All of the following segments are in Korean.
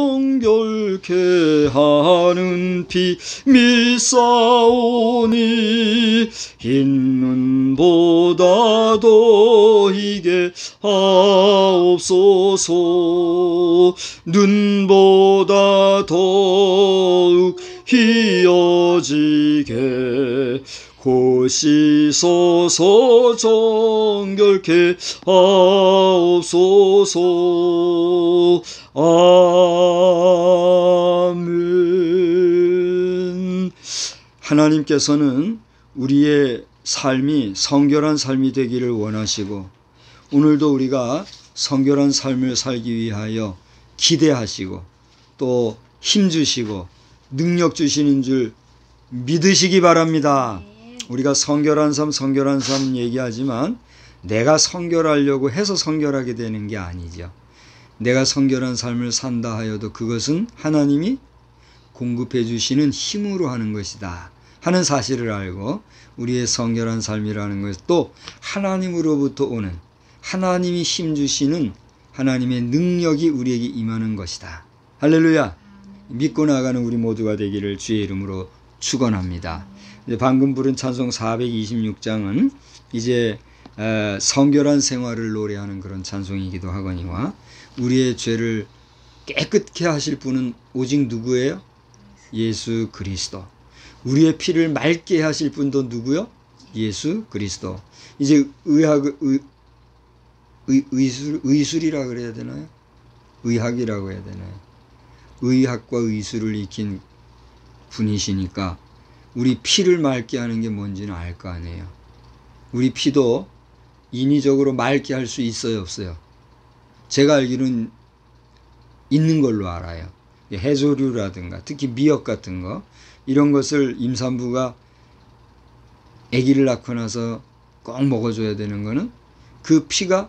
정결케 하는 피 믿사오니 흰 눈보다 더이게 하옵소서. 눈보다 더욱 희어지게 고시소서. 정결케 하옵소서. 아멘. 하나님께서는 우리의 삶이 성결한 삶이 되기를 원하시고, 오늘도 우리가 성결한 삶을 살기 위하여 기대하시고 또 힘주시고 능력 주시는 줄 믿으시기 바랍니다. 우리가 성결한 삶 얘기하지만 내가 성결하려고 해서 성결하게 되는 게 아니죠. 내가 성결한 삶을 산다 하여도 그것은 하나님이 공급해 주시는 힘으로 하는 것이다 하는 사실을 알고, 우리의 성결한 삶이라는 것은 또 하나님으로부터 오는, 하나님이 힘 주시는 하나님의 능력이 우리에게 임하는 것이다. 할렐루야. 믿고 나가는 우리 모두가 되기를 주의 이름으로 축원합니다. 방금 부른 찬송 426장은 이제 성결한 생활을 노래하는 그런 찬송이기도 하거니와, 우리의 죄를 깨끗게 하실 분은 오직 누구예요? 예수 그리스도. 우리의 피를 맑게 하실 분도 누구요? 예수 그리스도. 이제 의술이라 그래야 되나요? 의학이라고 해야 되나요? 의학과 의술을 익힌 분이시니까 우리 피를 맑게 하는 게 뭔지는 알 거 아니에요. 우리 피도 인위적으로 맑게 할 수 있어요, 없어요? 제가 알기로는 있는 걸로 알아요. 해조류라든가 특히 미역 같은 거, 이런 것을 임산부가 아기를 낳고 나서 꼭 먹어줘야 되는 거는 그 피가,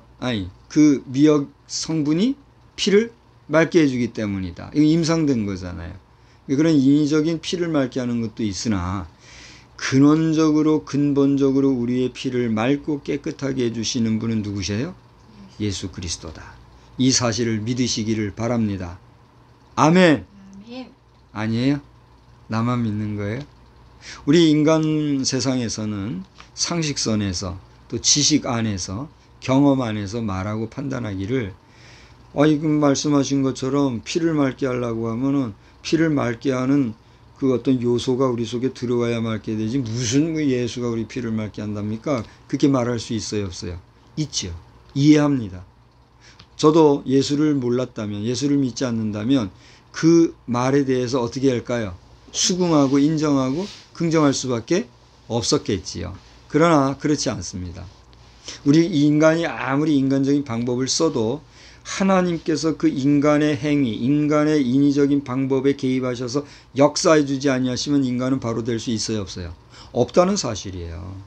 그 미역 성분이 피를 맑게 해주기 때문이다. 이거 임상된 거잖아요. 그런 인위적인 피를 맑게 하는 것도 있으나 근본적으로 우리의 피를 맑고 깨끗하게 해주시는 분은 누구세요? 예수 그리스도다. 이 사실을 믿으시기를 바랍니다. 아멘. 아니에요? 나만 믿는 거예요? 우리 인간 세상에서는 상식선에서 또 지식 안에서 경험 안에서 말하고 판단하기를, 이금 말씀하신 것처럼 피를 맑게 하려고 하면은 피를 맑게 하는 그 어떤 요소가 우리 속에 들어와야 맑게 되지, 무슨 예수가 우리 피를 맑게 한답니까? 그렇게 말할 수 있어요, 없어요? 있죠. 이해합니다. 저도 예수를 몰랐다면, 예수를 믿지 않는다면 그 말에 대해서 어떻게 할까요? 수긍하고 인정하고 긍정할 수밖에 없었겠지요. 그러나 그렇지 않습니다. 우리 인간이 아무리 인간적인 방법을 써도 하나님께서 그 인간의 행위, 인간의 인위적인 방법에 개입하셔서 역사해 주지 아니하시면 인간은 바로 될 수 있어요, 없어요? 없다는 사실이에요.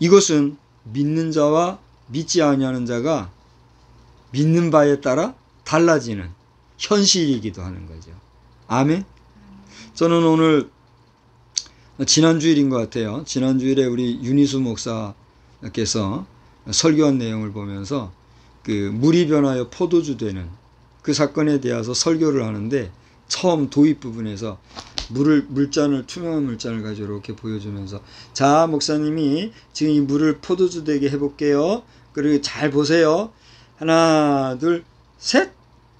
이것은 믿는 자와 믿지 아니하는 자가 믿는 바에 따라 달라지는 현실이기도 하는 거죠. 아멘. 저는 오늘 지난주일인 것 같아요. 지난주일에 우리 윤희수 목사께서 설교한 내용을 보면서 그 물이 변하여 포도주 되는 그 사건에 대해서 설교를 하는데, 처음 도입 부분에서 투명한 물잔을 가지고 이렇게 보여주면서, 자, 목사님이 지금 이 물을 포도주 되게 해볼게요. 그리고 잘 보세요. 하나, 둘, 셋,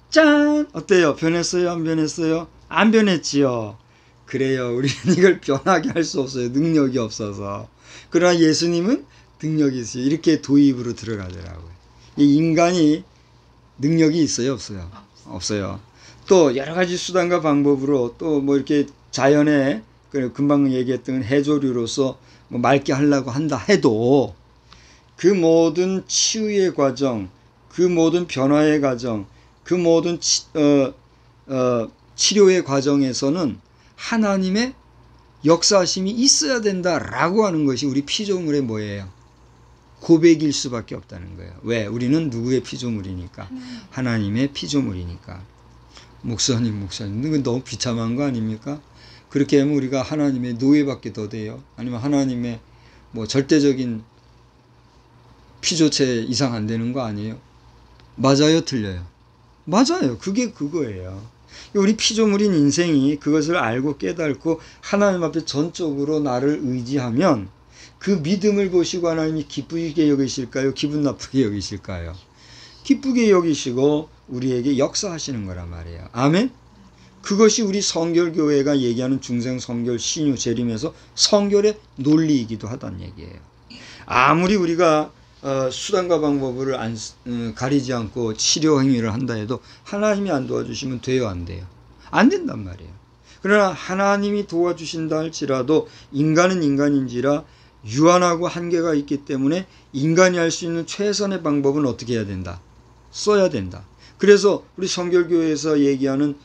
짠! 어때요? 변했어요? 안 변했어요? 안 변했지요. 그래요. 우리는 이걸 변하게 할 수 없어요. 능력이 없어서. 그러나 예수님은 능력이 있어요. 이렇게 도입으로 들어가더라고요. 이 인간이 능력이 있어요, 없어요? 없어요. 또 여러 가지 수단과 방법으로 또 뭐 이렇게 자연에, 금방 얘기했던 해조류로서 뭐 맑게 하려고 한다 해도 그 모든 치유의 과정, 그 모든 변화의 과정, 그 모든 치료의 과정에서는 하나님의 역사하심이 있어야 된다라고 하는 것이 우리 피조물의 뭐예요? 고백일 수밖에 없다는 거예요. 왜? 우리는 누구의 피조물이니까? 하나님의 피조물이니까. 목사님, 이건 너무 비참한 거 아닙니까? 그렇게 하면 우리가 하나님의 노예밖에 더 돼요? 아니면 하나님의 뭐 절대적인 피조체 이상 안 되는 거 아니에요? 맞아요, 틀려요? 맞아요. 그게 그거예요. 우리 피조물인 인생이 그것을 알고 깨닫고 하나님 앞에 전적으로 나를 의지하면 그 믿음을 보시고 하나님이 기쁘게 여기실까요? 기분 나쁘게 여기실까요? 기쁘게 여기시고 우리에게 역사하시는 거란 말이에요. 아멘? 그것이 우리 성결교회가 얘기하는 중생, 성결, 신유, 재림에서 성결의 논리이기도 하다는 얘기예요. 아무리 우리가 수단과 방법을 가리지 않고 치료 행위를 한다 해도 하나님이 안 도와주시면 돼요, 안 돼요? 안 된단 말이에요. 그러나 하나님이 도와주신다 할지라도 인간은 인간인지라 유한하고 한계가 있기 때문에 인간이 할 수 있는 최선의 방법은 어떻게 해야 된다? 써야 된다. 그래서 우리 성결교회에서 얘기하는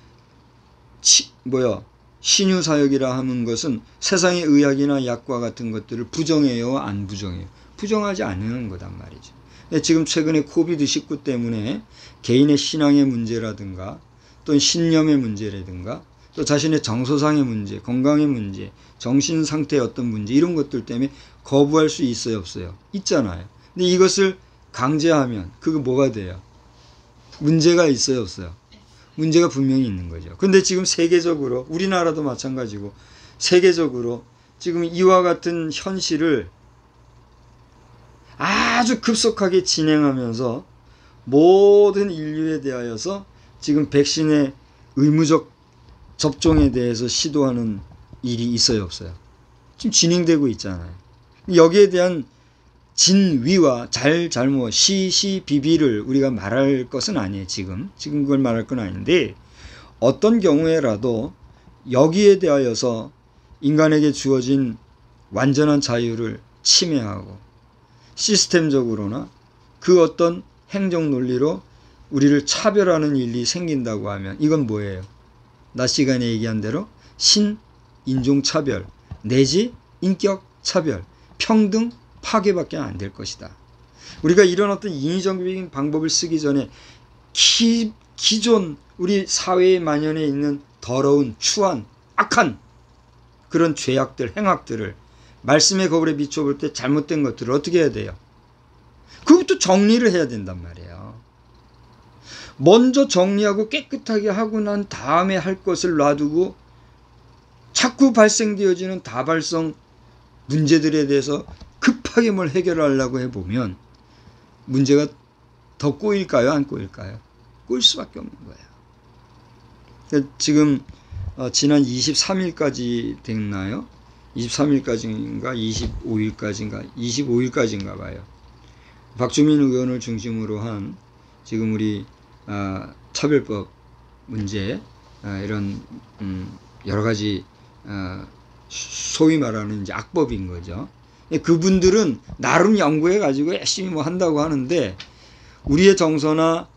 신유사역이라 하는 것은 세상의 의학이나 약과 같은 것들을 부정해요, 안 부정해요? 부정하지 않는 거단 말이죠. 지금 최근에 코비드-19 때문에 개인의 신앙의 문제라든가 또 신념의 문제라든가 또 자신의 정서상의 문제, 건강의 문제, 정신 상태의 어떤 문제 이런 것들 때문에 거부할 수 있어요, 없어요? 있잖아요. 근데 이것을 강제하면 그거 뭐가 돼요? 문제가 있어요, 없어요? 문제가 분명히 있는 거죠. 근데 지금 세계적으로 우리나라도 마찬가지고 세계적으로 지금 이와 같은 현실을 아주 급속하게 진행하면서 모든 인류에 대하여서 지금 백신의 의무적 접종에 대해서 시도하는 일이 있어요, 없어요? 지금 진행되고 있잖아요. 여기에 대한 진위와 잘못, 시시비비를 우리가 말할 것은 아니에요. 지금 그걸 말할 건 아닌데 어떤 경우에라도 여기에 대하여서 인간에게 주어진 완전한 자유를 침해하고 시스템적으로나 그 어떤 행정 논리로 우리를 차별하는 일이 생긴다고 하면 이건 뭐예요? 낮 시간에 얘기한 대로 신인종차별 내지 인격차별, 평등 파괴밖에 안 될 것이다. 우리가 이런 어떤 인위적인 방법을 쓰기 전에 기존 우리 사회에 만연해 있는 더러운 추한 악한 그런 죄악들 행악들을 말씀의 거울에 비춰볼 때 잘못된 것들을 어떻게 해야 돼요? 그것도 정리를 해야 된단 말이에요. 먼저 정리하고 깨끗하게 하고 난 다음에 할 것을 놔두고 자꾸 발생되어지는 다발성 문제들에 대해서 급하게 뭘 해결하려고 해보면 문제가 더 꼬일까요? 안 꼬일까요? 꼬일 수밖에 없는 거예요. 지금 지난 23일까지 됐나요? 23일까지인가 25일까지인가 봐요. 박주민 의원을 중심으로 한 지금 우리 차별법 문제 이런 여러 가지 소위 말하는 이제 악법인 거죠. 그분들은 나름 연구해 가지고 열심히 뭐 한다고 하는데 우리의 정서나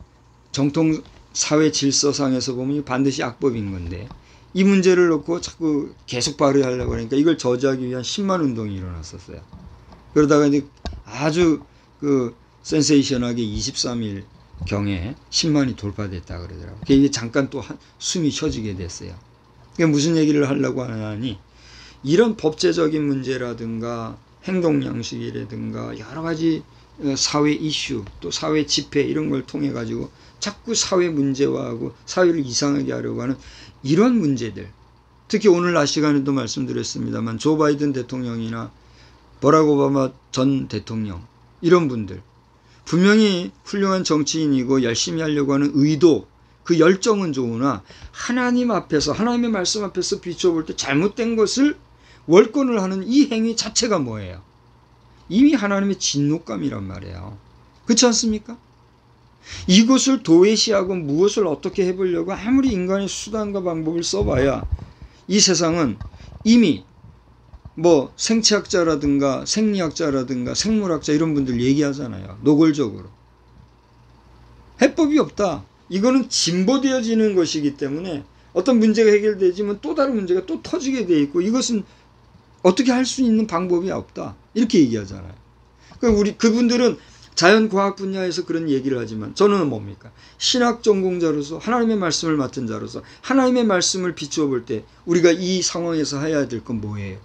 정통 사회 질서상에서 보면 반드시 악법인 건데 이 문제를 놓고 자꾸 계속 발휘하려고 하니까 이걸 저지하기 위한 10만 운동이 일어났었어요. 그러다가 이제 아주 센세이션하게 23일 경에 10만이 돌파됐다 그러더라고요. 이게 잠깐 또 숨이 쉬어지게 됐어요. 그게 무슨 얘기를 하려고 하니 이런 법제적인 문제라든가 행동 양식이라든가 여러 가지 사회 이슈 또 사회 집회 이런 걸 통해 가지고 자꾸 사회 문제화하고 사회를 이상하게 하려고 하는 이런 문제들, 특히 오늘 낮 시간에도 말씀드렸습니다만 조 바이든 대통령이나 버락 오바마 전 대통령 이런 분들 분명히 훌륭한 정치인이고 열심히 하려고 하는 의도 그 열정은 좋으나 하나님 앞에서 하나님의 말씀 앞에서 비춰볼 때 잘못된 것을 월권을 하는 이 행위 자체가 뭐예요? 이미 하나님의 진노감이란 말이에요. 그렇지 않습니까? 이것을 도외시하고 무엇을 어떻게 해보려고 아무리 인간의 수단과 방법을 써봐야 이 세상은 이미 뭐 생체학자라든가 생리학자라든가 생물학자 이런 분들 얘기하잖아요. 노골적으로. 해법이 없다. 이거는 진보되어지는 것이기 때문에 어떤 문제가 해결되지만 또 다른 문제가 또 터지게 돼 있고 이것은 어떻게 할 수 있는 방법이 없다. 이렇게 얘기하잖아요. 그러니까 그분들은 자연과학 분야에서 그런 얘기를 하지만 저는 뭡니까? 신학 전공자로서 하나님의 말씀을 맡은 자로서 하나님의 말씀을 비추어 볼 때 우리가 이 상황에서 해야 될 건 뭐예요?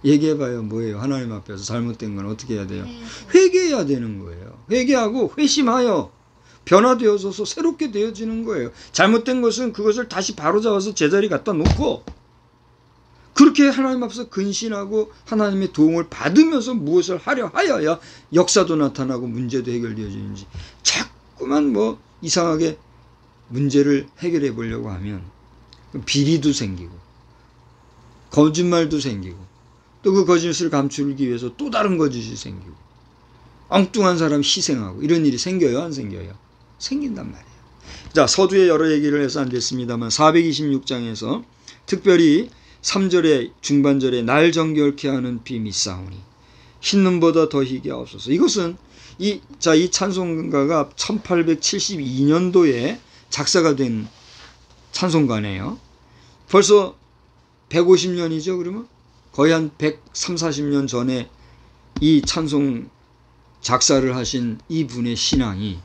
얘기해봐요. 뭐예요? 하나님 앞에서 잘못된 건 어떻게 해야 돼요? 회개해야 되는 거예요. 회개하고 회심하여 변화되어져서 새롭게 되어지는 거예요. 잘못된 것은 그것을 다시 바로잡아서 제자리 갖다 놓고 그렇게 하나님 앞에서 근신하고 하나님의 도움을 받으면서 무엇을 하려 하여야 역사도 나타나고 문제도 해결되어지는지, 자꾸만 뭐 이상하게 문제를 해결해 보려고 하면 비리도 생기고 거짓말도 생기고 또 그 거짓을 감추기 위해서 또 다른 거짓이 생기고 엉뚱한 사람 희생하고 이런 일이 생겨요, 안 생겨요? 생긴단 말이에요. 자, 서두에 여러 얘기를 해서 안 됐습니다만 426장에서 특별히 3절의 중반절에 날 정결케 하는 비 미사오니 흰눈보다 더 희게 없어서, 이것은 이 찬송가가 1872년도에 작사가 된 찬송가네요. 벌써 150년이죠. 그러면 거의 한 130, 40년 전에 이 찬송 작사를 하신 이분의 신앙이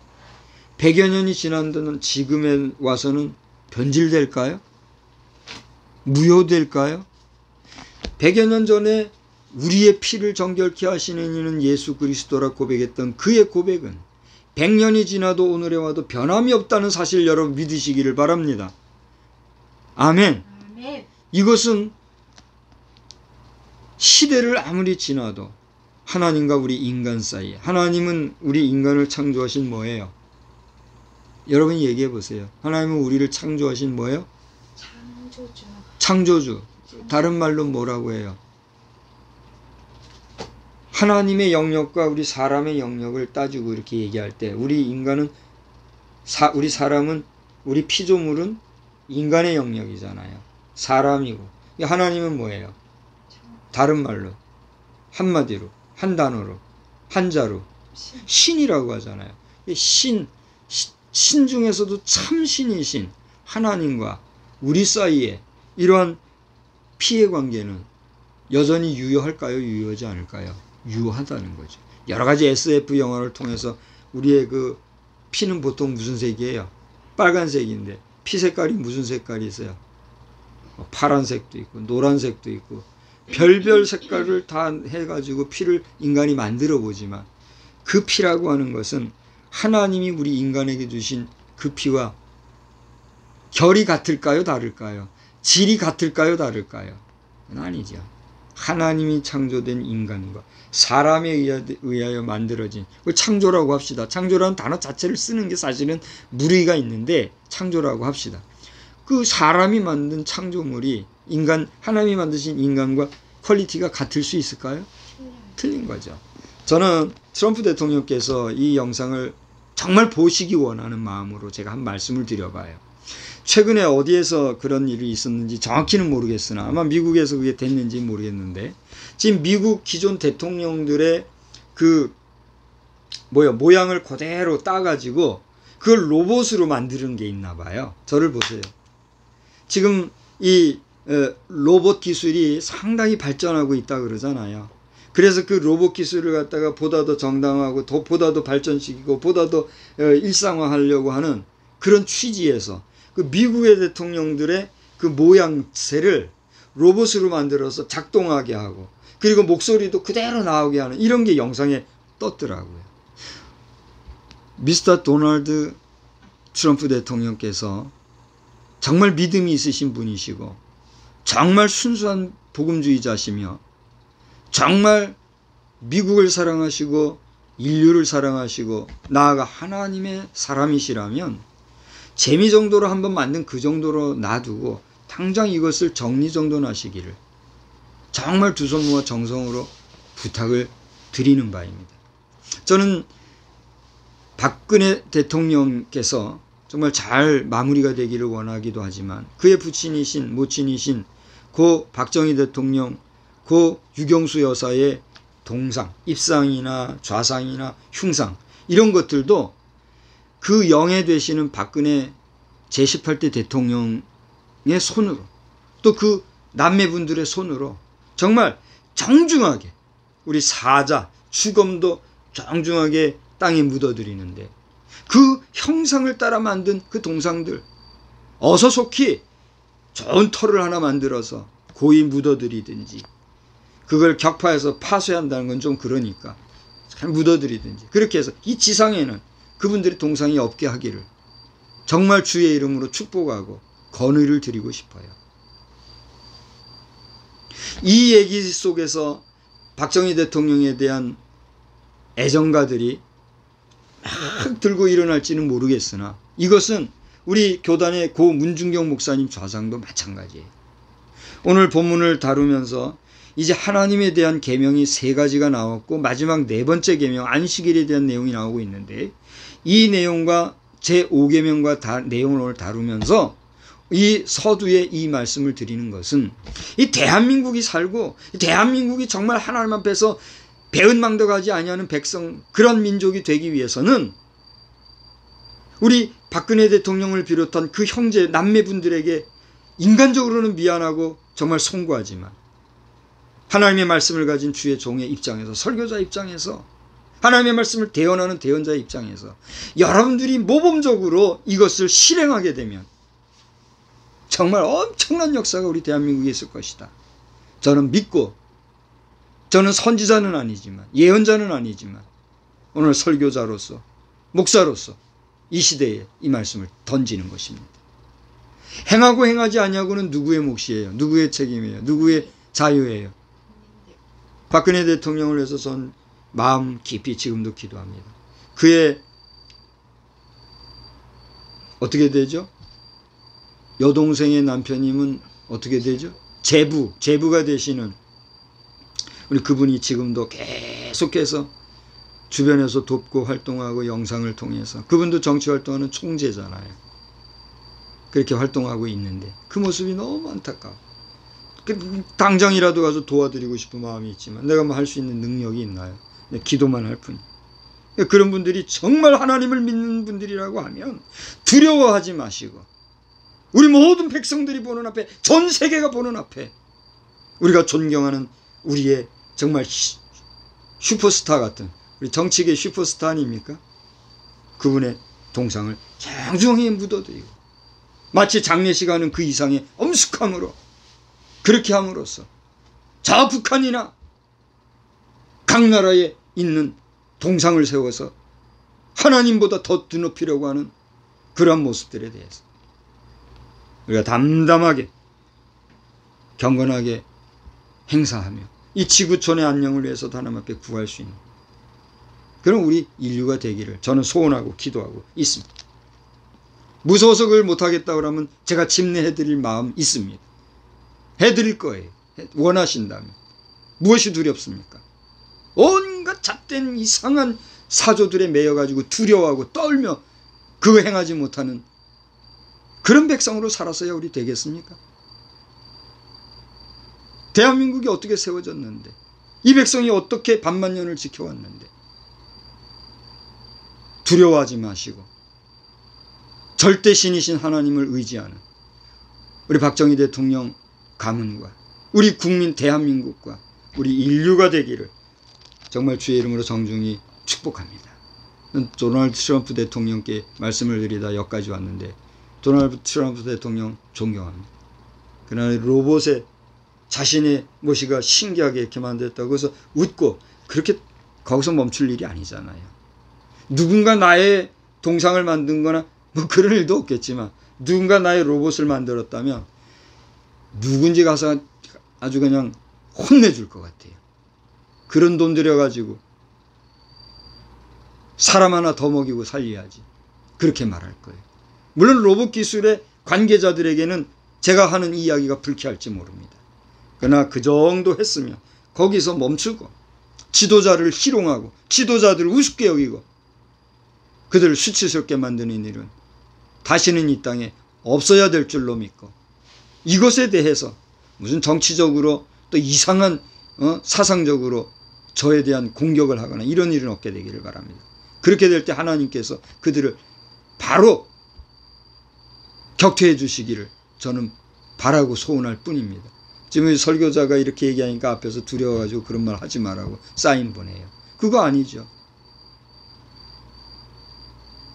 100여 년이 지난 데는 지금에 와서는 변질될까요? 무효될까요? 100여 년 전에 우리의 피를 정결케 하시는 이는 예수 그리스도라 고백했던 그의 고백은 100년이 지나도 오늘에 와도 변함이 없다는 사실 여러분 믿으시기를 바랍니다. 아멘. 아멘. 이것은 시대를 아무리 지나도 하나님과 우리 인간 사이에, 하나님은 우리 인간을 창조하신 뭐예요? 여러분이 얘기해 보세요. 하나님은 우리를 창조하신 뭐예요? 창조주. 창조주. 다른 말로 뭐라고 해요? 하나님의 영역과 우리 사람의 영역을 따지고 이렇게 얘기할 때 우리 인간은 우리 사람은, 우리 피조물은 인간의 영역이잖아요. 사람이고. 하나님은 뭐예요? 다른 말로, 한마디로, 한 단어로, 한자로 신이라고 하잖아요. 신 중에서도 참 신이신 하나님과 우리 사이에 이러한 피해 관계는 여전히 유효할까요? 유효하지 않을까요? 유효하다는 거죠. 여러 가지 SF 영화를 통해서 우리의 그 피는 보통 무슨 색이에요? 빨간색인데 피 색깔이 무슨 색깔이 있어요? 파란색도 있고 노란색도 있고 별별 색깔을 다 해가지고 피를 인간이 만들어 보지만 그 피라고 하는 것은 하나님이 우리 인간에게 주신 그 피와 결이 같을까요? 다를까요? 질이 같을까요? 다를까요? 아니죠. 하나님이 창조된 인간과 사람에 의하여 만들어진, 창조라고 합시다. 창조라는 단어 자체를 쓰는 게 사실은 무리가 있는데 창조라고 합시다. 그 사람이 만든 창조물이 하나님이 만드신 인간과 퀄리티가 같을 수 있을까요? 틀린 거죠. 저는 트럼프 대통령께서 이 영상을 정말 보시기 원하는 마음으로 제가 한 말씀을 드려봐요. 최근에 어디에서 그런 일이 있었는지 정확히는 모르겠으나 아마 미국에서 그게 됐는지 모르겠는데, 지금 미국 기존 대통령들의 모양을 그대로 따가지고 그걸 로봇으로 만드는 게 있나 봐요. 저를 보세요. 지금 이 로봇 기술이 상당히 발전하고 있다 그러잖아요. 그래서 그 로봇 기술을 갖다가 보다 더 정당하고 보다 더 발전시키고 보다 더 일상화하려고 하는 그런 취지에서 그 미국의 대통령들의 그 모양새를 로봇으로 만들어서 작동하게 하고 그리고 목소리도 그대로 나오게 하는 이런 게 영상에 떴더라고요. 미스터 도널드 트럼프 대통령께서 정말 믿음이 있으신 분이시고 정말 순수한 복음주의자시며 정말 미국을 사랑하시고 인류를 사랑하시고 나아가 하나님의 사람이시라면 재미 정도로 한번 만든 그 정도로 놔두고 당장 이것을 정리정돈 하시기를 정말 두 손 모아 정성으로 부탁을 드리는 바입니다. 저는 박근혜 대통령께서 정말 잘 마무리가 되기를 원하기도 하지만 그의 부친이신 모친이신 고 박정희 대통령, 고 유경수 여사의 동상, 입상이나 좌상이나 흉상 이런 것들도 그 영예 되시는 박근혜 제18대 대통령의 손으로 또 그 남매분들의 손으로 정말 정중하게 우리 사자, 추검도 정중하게 땅에 묻어드리는데 그 형상을 따라 만든 그 동상들 어서 속히 좋은 터를 하나 만들어서 고이 묻어드리든지 그걸 격파해서 파쇄한다는 건 좀 그러니까 잘 묻어드리든지 그렇게 해서 이 지상에는 그분들의 동상이 없게 하기를 정말 주의 이름으로 축복하고 건의를 드리고 싶어요. 이 얘기 속에서 박정희 대통령에 대한 애정가들이 막 들고 일어날지는 모르겠으나 이것은 우리 교단의 고 문중경 목사님 좌상도 마찬가지예요. 오늘 본문을 다루면서 이제 하나님에 대한 계명이 3가지가 나왔고 마지막 4번째 계명 안식일에 대한 내용이 나오고 있는데 이 내용과 제5계명과 내용을 오늘 다루면서 이 서두에 이 말씀을 드리는 것은 이 대한민국이 살고 대한민국이 정말 하나님 앞에서 배은망덕하지 아니하는 백성 그런 민족이 되기 위해서는 우리 박근혜 대통령을 비롯한 그 형제 남매분들에게 인간적으로는 미안하고 정말 송구하지만 하나님의 말씀을 가진 주의 종의 입장에서 설교자 입장에서 하나님의 말씀을 대언하는 대언자의 입장에서 여러분들이 모범적으로 이것을 실행하게 되면 정말 엄청난 역사가 우리 대한민국에 있을 것이다. 저는 믿고 저는 선지자는 아니지만 예언자는 아니지만 오늘 설교자로서 목사로서 이 시대에 이 말씀을 던지는 것입니다. 행하고 행하지 아니하고는 누구의 몫이에요? 누구의 책임이에요? 누구의 자유예요? 박근혜 대통령을 위해서 전 마음 깊이 지금도 기도합니다. 그의 어떻게 되죠? 여동생의 남편님은 어떻게 되죠? 제부가 되시는 우리 그분이 지금도 계속해서 주변에서 돕고 활동하고 영상을 통해서 그분도 정치활동하는 총재잖아요. 그렇게 활동하고 있는데 그 모습이 너무 안타까워. 당장이라도 가서 도와드리고 싶은 마음이 있지만 내가 뭐 할 수 있는 능력이 있나요? 기도만 할 뿐. 그런 분들이 정말 하나님을 믿는 분들이라고 하면 두려워하지 마시고 우리 모든 백성들이 보는 앞에 전 세계가 보는 앞에 우리가 존경하는 우리의 정말 슈퍼스타 같은 우리 정치계 슈퍼스타 아닙니까? 그분의 동상을 장중에 묻어드리고 마치 장례식 하는 그 이상의 엄숙함으로 그렇게 함으로써 저 북한이나 각 나라에 있는 동상을 세워서 하나님보다 더 드높이려고 하는 그러한 모습들에 대해서 우리가 담담하게 경건하게 행사하며 이 지구촌의 안녕을 위해서도 하나님 앞에 구할 수 있는 그런 우리 인류가 되기를 저는 소원하고 기도하고 있습니다. 무서워서 그걸 못하겠다 그러면 제가 침례해드릴 마음 있습니다. 해드릴 거예요. 원하신다면. 무엇이 두렵습니까? 온갖 잡된 이상한 사조들에 매여가지고 두려워하고 떨며 그거 행하지 못하는 그런 백성으로 살아서야 우리 되겠습니까? 대한민국이 어떻게 세워졌는데 이 백성이 어떻게 반만년을 지켜왔는데 두려워하지 마시고 절대 신이신 하나님을 의지하는 우리 박정희 대통령 가문과 우리 국민 대한민국과 우리 인류가 되기를 정말 주의 이름으로 정중히 축복합니다. 도널드 트럼프 대통령께 말씀을 드리다 여기까지 왔는데 도널드 트럼프 대통령 존경합니다. 그러나 로봇에 자신의 무엇이가 신기하게 이렇게 만들었다고 해서 웃고 그렇게 거기서 멈출 일이 아니잖아요. 누군가 나의 동상을 만든 거나 뭐 그런 일도 없겠지만 누군가 나의 로봇을 만들었다면 누군지 가서 아주 그냥 혼내줄 것 같아요. 그런 돈 들여가지고 사람 하나 더 먹이고 살려야지. 그렇게 말할 거예요. 물론 로봇 기술의 관계자들에게는 제가 하는 이야기가 불쾌할지 모릅니다. 그러나 그 정도 했으면 거기서 멈추고 지도자를 희롱하고 지도자들을 우습게 여기고 그들을 수치스럽게 만드는 일은 다시는 이 땅에 없어야 될 줄로 믿고 이것에 대해서 무슨 정치적으로 또 이상한 사상적으로 저에 대한 공격을 하거나 이런 일은 없게 되기를 바랍니다. 그렇게 될 때 하나님께서 그들을 바로 격퇴해 주시기를 저는 바라고 소원할 뿐입니다. 지금 설교자가 이렇게 얘기하니까 앞에서 두려워가지고 그런 말 하지 말라고 사인 보내요. 그거 아니죠.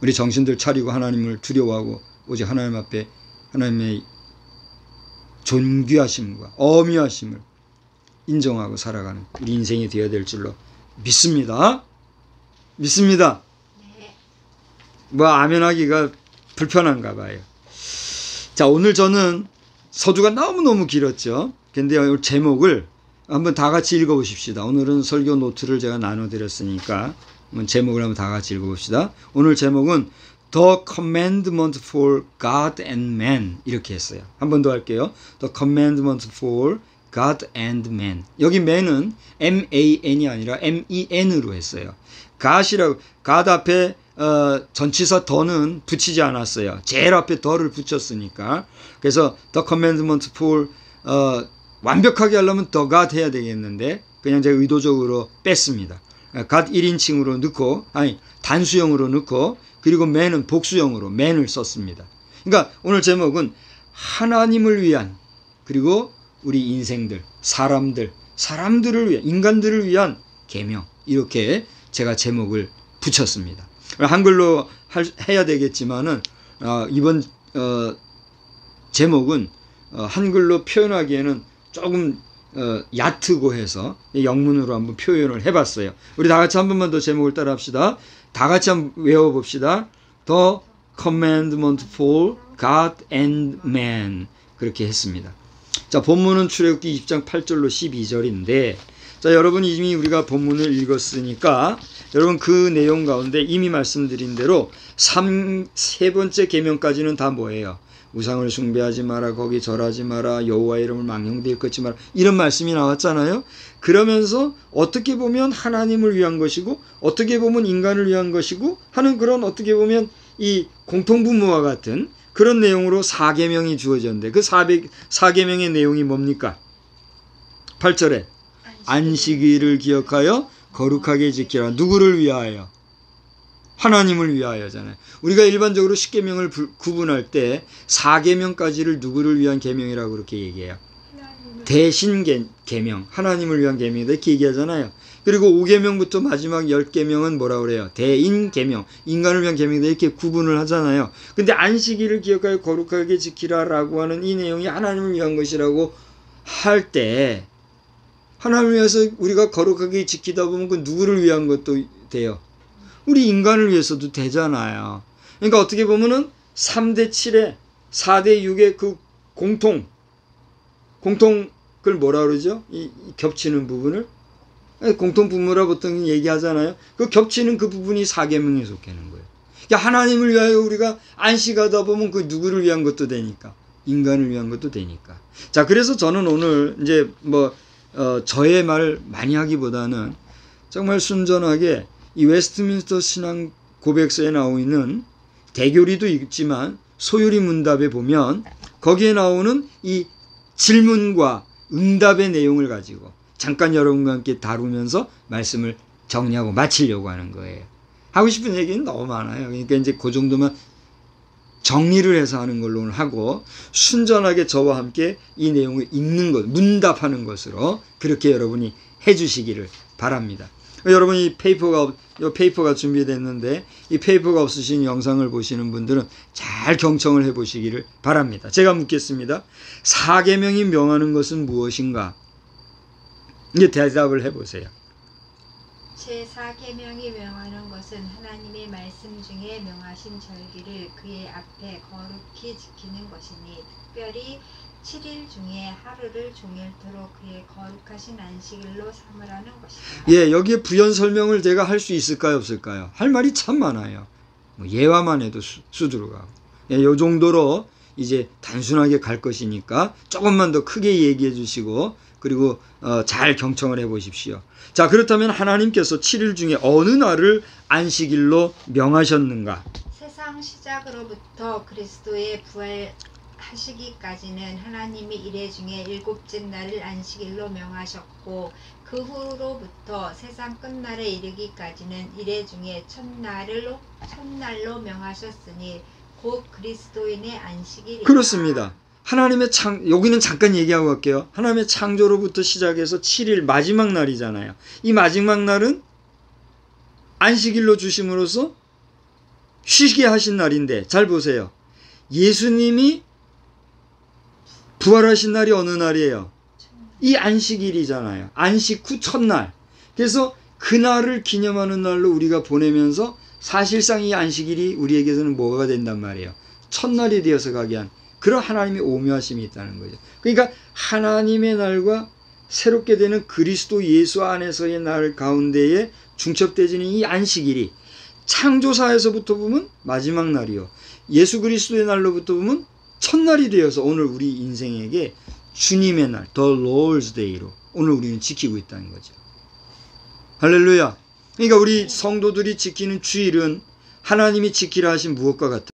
우리 정신들 차리고 하나님을 두려워하고 오직 하나님 앞에 하나님의 존귀하심과 어미하심을 인정하고 살아가는 우리 인생이 되어야 될 줄로 믿습니다. 믿습니다. 뭐 아멘하기가 불편한가 봐요. 자, 오늘 저는 서두가 너무너무 길었죠. 근데 오늘 제목을 한번 다 같이 읽어보십시다. 오늘은 설교 노트를 제가 나눠드렸으니까 제목을 한번 다 같이 읽어봅시다. 오늘 제목은 The Commandment for God and Man 이렇게 했어요. 한 번 더 할게요. The Commandment for God and Man. 여기 man은 M-A-N이 아니라 M-E-N으로 했어요. God이라고, God 앞에 전치사 더는 붙이지 않았어요. 제일 앞에 더를 붙였으니까. 그래서 The Commandment for 완벽하게 하려면 The God 해야 되겠는데 그냥 제가 의도적으로 뺐습니다. God 1인칭으로 넣고, 아니 단수형으로 넣고, 그리고 man은 복수형으로 man을 썼습니다. 그러니까 오늘 제목은 하나님을 위한, 그리고 우리 인생들, 사람들을 위한, 인간들을 위한 계명, 이렇게 제가 제목을 붙였습니다. 한글로 해야 되겠지만은 이번 제목은 한글로 표현하기에는 조금 얕고 해서 영문으로 한번 표현을 해봤어요. 우리 다 같이 한 번만 더 제목을 따라 합시다. 다 같이 한번 외워봅시다. The Commandment for God and Man. 그렇게 했습니다. 자, 본문은 출애굽기 20장 8절로 12절인데, 자, 여러분 이미 우리가 본문을 읽었으니까 여러분 그 내용 가운데 이미 말씀드린 대로 세 번째 계명까지는 다 뭐예요? 우상을 숭배하지 마라, 거기 절하지 마라, 여호와의 이름을 망령되이 일컫지 마라, 이런 말씀이 나왔잖아요. 그러면서 어떻게 보면 하나님을 위한 것이고 어떻게 보면 인간을 위한 것이고 하는 그런, 어떻게 보면 이 공통분모와 같은 그런 내용으로 4계명이 주어졌는데, 그 4계명의 내용이 뭡니까? 8절에 안식일을 기억하여 거룩하게 지키라. 누구를 위하여? 하나님을 위하여잖아요. 우리가 일반적으로 10계명을 구분할 때 4계명까지를 누구를 위한 계명이라고 그렇게 얘기해요. 대신 계명, 하나님을 위한 계명이다 이렇게 얘기하잖아요. 그리고 5계명부터 마지막 10계명은 뭐라 그래요? 대인 계명, 인간을 위한 계명이다 이렇게 구분을 하잖아요. 근데 안식일을 기억하여 거룩하게 지키라라고 하는 이 내용이 하나님을 위한 것이라고 할 때, 하나님을 위해서 우리가 거룩하게 지키다 보면 그 누구를 위한 것도 돼요? 우리 인간을 위해서도 되잖아요. 그러니까 어떻게 보면은 3대 7에 4대 6의 그 그걸 뭐라 그러죠? 이 겹치는 부분을 공통분모라 보통 얘기하잖아요. 그 겹치는 그 부분이 4계명에 속하는 거예요. 그러니까 하나님을 위하여 우리가 안식하다 보면 그 누구를 위한 것도 되니까, 인간을 위한 것도 되니까. 자, 그래서 저는 오늘 이제 저의 말 많이 하기보다는 정말 순전하게 이 웨스트민스터 신앙 고백서에 나오고 있는 대교리도 있지만 소유리 문답에 보면 거기에 나오는 이 질문과 응답의 내용을 가지고 잠깐 여러분과 함께 다루면서 말씀을 정리하고 마치려고 하는 거예요. 하고 싶은 얘기는 너무 많아요. 그러니까 이제 그 정도만 정리를 해서 하는 걸로 오늘 하고, 순전하게 저와 함께 이 내용을 읽는 것, 문답하는 것으로 그렇게 여러분이 해주시기를 바랍니다. 여러분 이 페이퍼가 준비됐는데 이 페이퍼가 없으신 영상을 보시는 분들은 잘 경청을 해보시기를 바랍니다. 제가 묻겠습니다. 4계명이 명하는 것은 무엇인가? 이제 대답을 해보세요. 제4계명이 명하는 것은 하나님의 말씀 중에 명하신 절기를 그의 앞에 거룩히 지키는 것이니, 특별히 7일 중에 하루를 종일토록 그의 거룩하신 안식일로 삼으라는 것이다. 예, 여기에 부연 설명을 제가 할 수 있을까요, 없을까요? 할 말이 참 많아요. 예화만 해도 수두룩하고. 예, 요 정도로 이제 단순하게 갈 것이니까 조금만 더 크게 얘기해 주시고, 그리고 잘 경청을 해 보십시오. 자, 그렇다면 하나님께서 7일 중에 어느 날을 안식일로 명하셨는가? 세상 시작으로부터 그리스도의 부활하시기까지는 하나님이 이래 중에 일곱째 날을 안식일로 명하셨고, 그 후로부터 세상 끝날에 이르기까지는 이래 중에 첫날로 명하셨으니 곧 그리스도인의 안식일이다. 그렇습니다. 하나님의 여기는 잠깐 얘기하고 갈게요. 하나님의 창조로부터 시작해서 7일 마지막 날이잖아요. 이 마지막 날은 안식일로 주심으로써 쉬게 하신 날인데, 잘 보세요. 예수님이 부활하신 날이 어느 날이에요? 이 안식일이잖아요. 안식 후 첫날. 그래서 그날을 기념하는 날로 우리가 보내면서 사실상 이 안식일이 우리에게서는 뭐가 된단 말이에요? 첫날이 되어서 가게 한 그런 하나님의 오묘하심이 있다는 거죠. 그러니까 하나님의 날과 새롭게 되는 그리스도 예수 안에서의 날 가운데에 중첩되어지는 이 안식일이 창조사에서부터 보면 마지막 날이요, 예수 그리스도의 날로부터 보면 첫날이 되어서 오늘 우리 인생에게 주님의 날, The Lord's Day로 오늘 우리는 지키고 있다는 거죠. 할렐루야. 그러니까 우리 성도들이 지키는 주일은 하나님이 지키라 하신 무엇과 같아요?